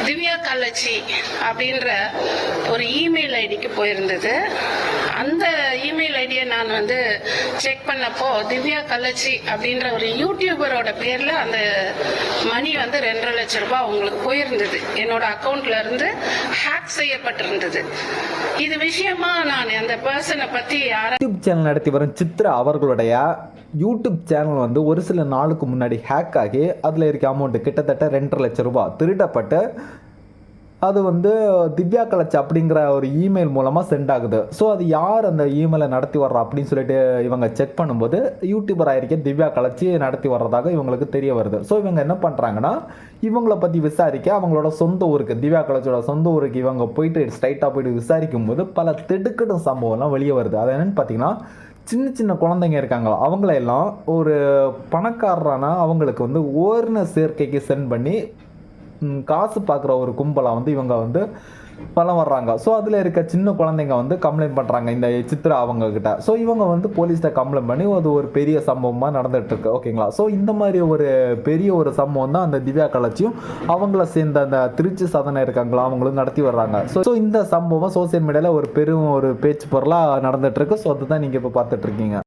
திவ்யா கள்ளச்சி அப்படின்ற ஒரு இமெயில் ஐடிக்கு போயிருந்தது. அந்த இமெயில் ஐடியை நான் செக் பண்ணப்போ திவ்யா கள்ளச்சி அப்படின்ற ஒரு யூடியூபரோட பேர்ல அந்த மணி 2.5 லட்சம் ரூபாய் அவங்களுக்கு போயிருந்தது. என்னோட அக்கௌண்ட்ல இருந்து ஹேக் செய்யப்பட்டிருந்தது. இது விஷயமா நான் அந்த பர்சனை பத்தி யூடியூப் சேனல் நடத்தி வரும் சித்ரா அவர்களுடைய யூடியூப் சேனல் ஒரு சில நாளுக்கு முன்னாடி ஹேக் ஆகி அதில் இருக்க அமௌண்ட்டு கிட்டத்தட்ட 2.5 லட்சம் ரூபாய் திருடப்பட்டு அது திவ்யா கள்ளச்சி அப்படிங்கிற ஒரு இமெயில் மூலமாக சென்ட் ஆகுது. ஸோ அது யார் அந்த இமெயிலை நடத்தி வர்றா அப்படின்னு சொல்லிட்டு இவங்க செக் பண்ணும்போது யூடியூபர் ஆகிருக்க திவ்யா கள்ளச்சி நடத்தி வர்றதாக இவங்களுக்கு தெரிய வருது. ஸோ இவங்க என்ன பண்ணுறாங்கன்னா இவங்களை பற்றி விசாரிக்க அவங்களோட சொந்த ஊருக்கு திவ்யா கள்ளச்சியோட சொந்த ஊருக்கு இவங்க போயிட்டு ஸ்ட்ரைட்டாக போயிட்டு விசாரிக்கும் போது பல திடுக்கிடும் சம்பவம்லாம் வெளியே வருது. அது என்னென்னு பார்த்தீங்கன்னா சின்ன சின்ன குழந்தைங்க இருக்காங்களோ அவங்களெல்லாம் ஒரு பணக்காரரான அவங்களுக்கு ஓரின சேர்க்கைக்கு சென்ட் பண்ணி காசு பார்க்குற ஒரு கும்பலாக இவங்க பலம் வர்றாங்க. ஸோ அதில் இருக்க சின்ன குழந்தைங்க கம்ப்ளைண்ட் பண்ணுறாங்க இந்த சித்ரா அவங்கக்கிட்ட. ஸோ இவங்க போலீஸ்கிட்ட கம்ப்ளைண்ட் பண்ணி அது ஒரு பெரிய சம்பவமாக நடந்துகிட்ருக்கு. ஓகேங்களா. ஸோ இந்த மாதிரி ஒரு பெரிய ஒரு சம்பவம் தான் அந்த திவ்யா கள்ளச்சியும் அவங்கள சேர்ந்த அந்த திருச்சி சாதனை இருக்காங்களா அவங்களும் நடத்தி வர்றாங்க. ஸோ இந்த சம்பவம் சோசியல் மீடியாவில் ஒரு பெரும் ஒரு பேச்சு பொருளாக நடந்துகிட்ருக்கு. ஸோ அதுதான் நீங்கள் இப்போ பார்த்துட்ருக்கீங்க.